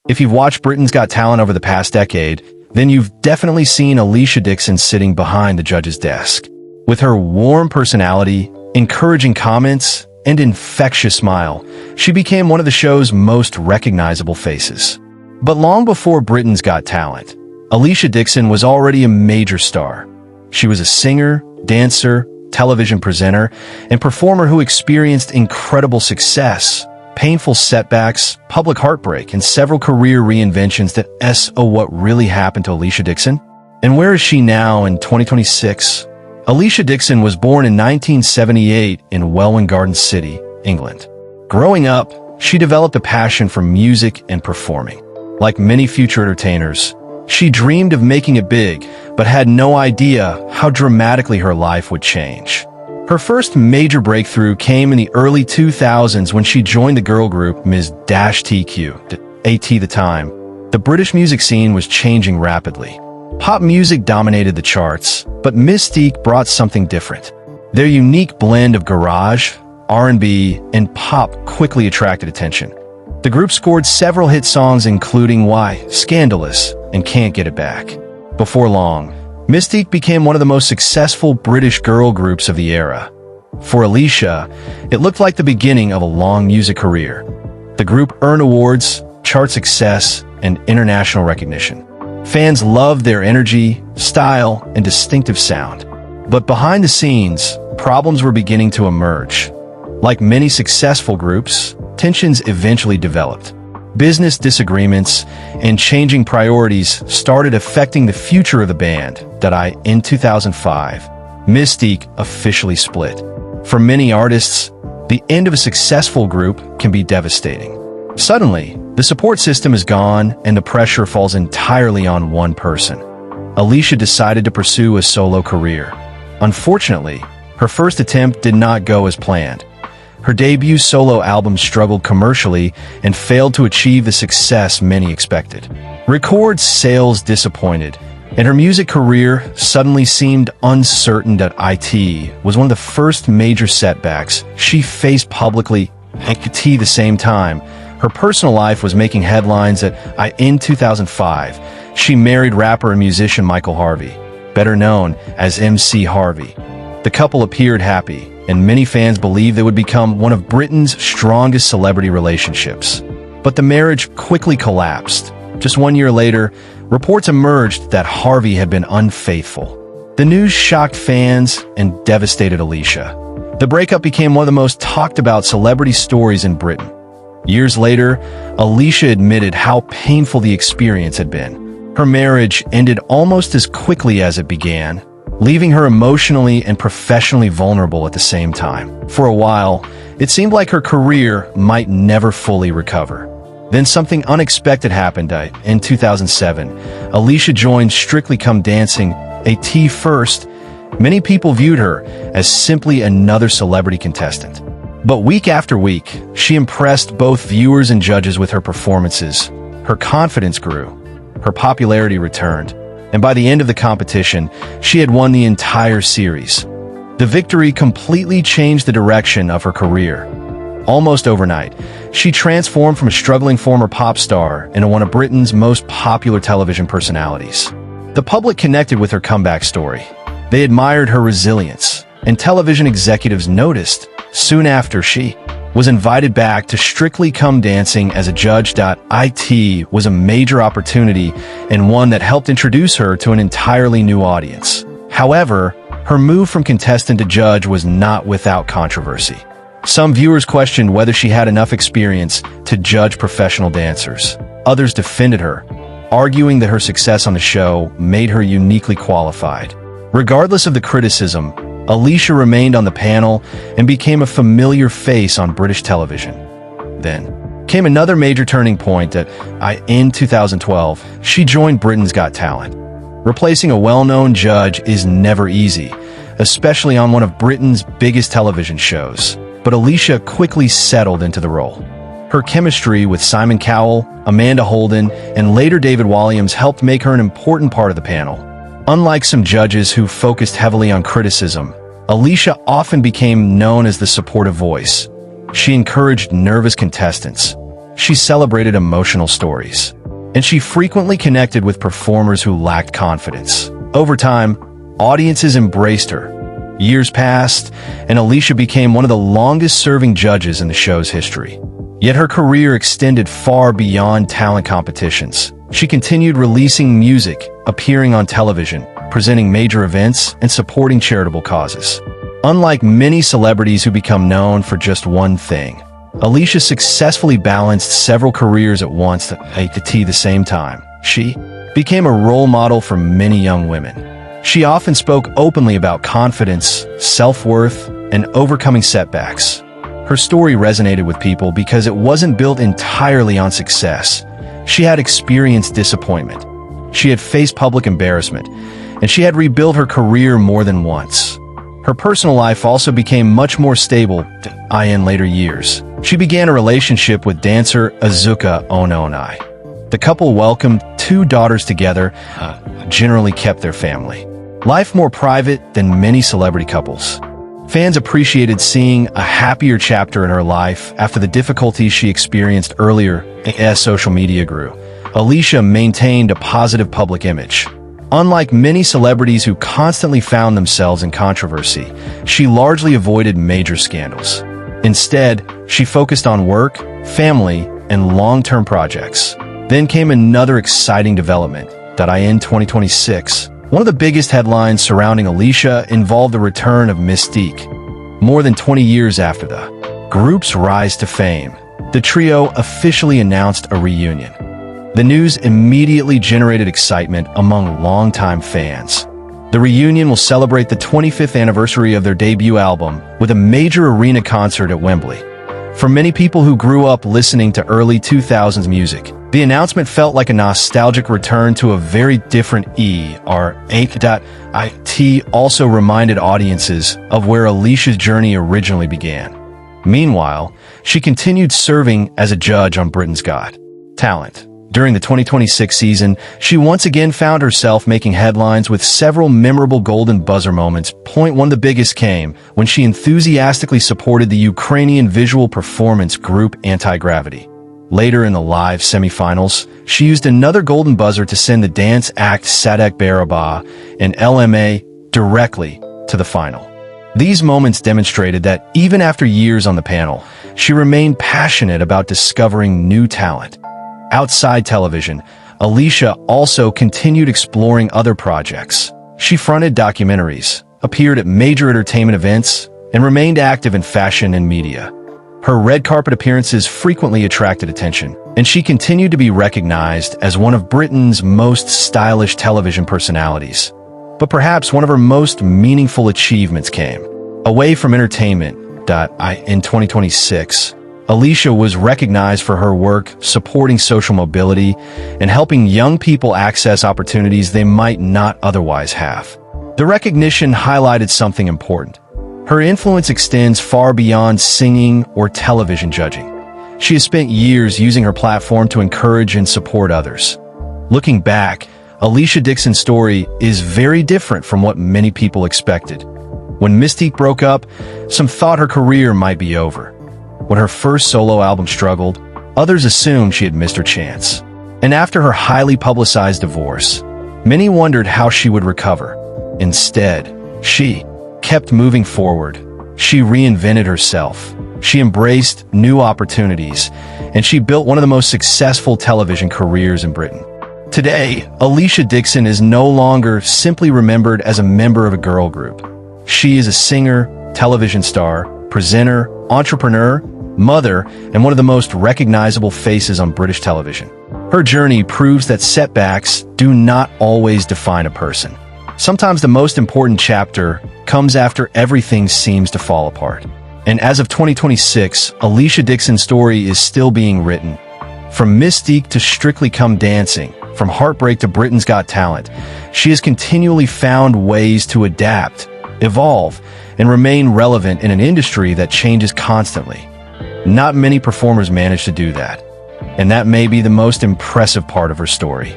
If you've watched Britain's Got Talent over the past decade, then you've definitely seen Alesha Dixon sitting behind the judge's desk. With her warm personality, encouraging comments, and infectious smile, she became one of the show's most recognizable faces. But long before Britain's Got Talent, Alesha Dixon was already a major star. She was a singer, dancer, television presenter, and performer who experienced incredible success, painful setbacks, public heartbreak, and several career reinventions that what really happened to Alesha Dixon? And where is she now in 2026? Alesha Dixon was born in 1978 in Welwyn Garden City, England. Growing up, she developed a passion for music and performing. Like many future entertainers, she dreamed of making it big, but had no idea how dramatically her life would change. Her first major breakthrough came in the early 2000s when she joined the girl group Mis-Teeq. At the time, the British music scene was changing rapidly. Pop music dominated the charts, but Mis-Teeq brought something different. Their unique blend of garage, R&B, and pop quickly attracted attention. The group scored several hit songs including Why, Scandalous, and Can't Get It Back. Before long, Mis-Teeq became one of the most successful British girl groups of the era. For Alesha, it looked like the beginning of a long music career. The group earned awards, chart success, and international recognition. Fans loved their energy, style, and distinctive sound. But behind the scenes, problems were beginning to emerge. Like many successful groups, tensions eventually developed. Business disagreements and changing priorities started affecting the future of the band. In 2005, Mis-Teeq officially split. For many artists, the end of a successful group can be devastating. Suddenly, the support system is gone and the pressure falls entirely on one person. Alesha decided to pursue a solo career. Unfortunately, her first attempt did not go as planned. Her debut solo album struggled commercially and failed to achieve the success many expected. Record sales disappointed, and her music career suddenly seemed uncertain. It was one of the first major setbacks she faced publicly. At the same time, her personal life was making headlines. In 2005, she married rapper and musician Michael Harvey, better known as MC Harvey. The couple appeared happy, and many fans believed they would become one of Britain's strongest celebrity relationships. But the marriage quickly collapsed. Just 1 year later, reports emerged that Harvey had been unfaithful. The news shocked fans and devastated Alesha. The breakup became one of the most talked about celebrity stories in Britain. Years later, Alesha admitted how painful the experience had been. Her marriage ended almost as quickly as it began, leaving her emotionally and professionally vulnerable at the same time. For a while, it seemed like her career might never fully recover. Then something unexpected happened. In 2007, Alesha joined Strictly Come Dancing. At first, many people viewed her as simply another celebrity contestant. But week after week, she impressed both viewers and judges with her performances. Her confidence grew, her popularity returned, and by the end of the competition, she had won the entire series. The victory completely changed the direction of her career. Almost overnight, she transformed from a struggling former pop star into one of Britain's most popular television personalities. The public connected with her comeback story. They admired her resilience, and television executives noticed. Soon after, she was invited back to Strictly Come Dancing as a judge. It was a major opportunity and one that helped introduce her to an entirely new audience. However, her move from contestant to judge was not without controversy. Some viewers questioned whether she had enough experience to judge professional dancers. Others defended her, arguing that her success on the show made her uniquely qualified. Regardless of the criticism, Alesha remained on the panel and became a familiar face on British television. Then came another major turning point. In 2012, she joined Britain's Got Talent. Replacing a well-known judge is never easy, especially on one of Britain's biggest television shows. But Alesha quickly settled into the role. Her chemistry with Simon Cowell, Amanda Holden, and later David Walliams helped make her an important part of the panel. Unlike some judges who focused heavily on criticism, Alesha often became known as the supportive voice. She encouraged nervous contestants, she celebrated emotional stories. And she frequently connected with performers who lacked confidence. Over time, audiences embraced her. Years passed, and Alesha became one of the longest-serving judges in the show's history. Yet her career extended far beyond talent competitions. She continued releasing music, appearing on television, presenting major events, and supporting charitable causes. Unlike many celebrities who become known for just one thing, Alesha successfully balanced several careers at once at the same time. She became a role model for many young women. She often spoke openly about confidence, self-worth, and overcoming setbacks. Her story resonated with people because it wasn't built entirely on success. She had experienced disappointment. She had faced public embarrassment, and she had rebuilt her career more than once. Her personal life also became much more stable in later years. She began a relationship with dancer Azuka Ononai. The couple welcomed 2 daughters together, generally kept their family life more private than many celebrity couples. Fans appreciated seeing a happier chapter in her life after the difficulties she experienced earlier as social media grew. Alesha maintained a positive public image. Unlike many celebrities who constantly found themselves in controversy, she largely avoided major scandals. Instead, she focused on work, family, and long-term projects. Then came another exciting development. In 2026, one of the biggest headlines surrounding Alesha involved the return of Mis-Teeq. More than 20 years after the group's rise to fame, the trio officially announced a reunion. The news immediately generated excitement among longtime fans. The reunion will celebrate the 25th anniversary of their debut album with a major arena concert at Wembley. For many people who grew up listening to early 2000s music, the announcement felt like a nostalgic return to a very different era. It also reminded audiences of where Alesha's journey originally began. Meanwhile, she continued serving as a judge on Britain's Got Talent. During the 2026 season, she once again found herself making headlines with several memorable golden buzzer moments. One of the biggest came when she enthusiastically supported the Ukrainian visual performance group Anti-Gravity. Later in the live semifinals, she used another golden buzzer to send the dance act Sadek Baraba and LMA directly to the final. These moments demonstrated that even after years on the panel, she remained passionate about discovering new talent. Outside television, Alesha also continued exploring other projects. She fronted documentaries, appeared at major entertainment events, and remained active in fashion and media. Her red carpet appearances frequently attracted attention, and she continued to be recognized as one of Britain's most stylish television personalities. But perhaps one of her most meaningful achievements came away from entertainment. In 2026, Alesha was recognized for her work supporting social mobility and helping young people access opportunities they might not otherwise have. The recognition highlighted something important. Her influence extends far beyond singing or television judging. She has spent years using her platform to encourage and support others. Looking back, Alesha Dixon's story is very different from what many people expected. When Mis-Teeq broke up, some thought her career might be over. When her first solo album struggled, others assumed she had missed her chance. And after her highly publicized divorce, many wondered how she would recover. Instead, she kept moving forward. She reinvented herself. She embraced new opportunities, and she built one of the most successful television careers in Britain. Today, Alesha Dixon is no longer simply remembered as a member of a girl group. She is a singer, television star, presenter, entrepreneur, mother, and one of the most recognizable faces on British television. Her journey proves that setbacks do not always define a person. Sometimes the most important chapter comes after everything seems to fall apart. And as of 2026, Alesha Dixon's story is still being written. From Mis-Teeq to Strictly Come Dancing, from heartbreak to Britain's Got Talent, she has continually found ways to adapt, evolve, and remain relevant in an industry that changes constantly. Not many performers manage to do that, and that may be the most impressive part of her story.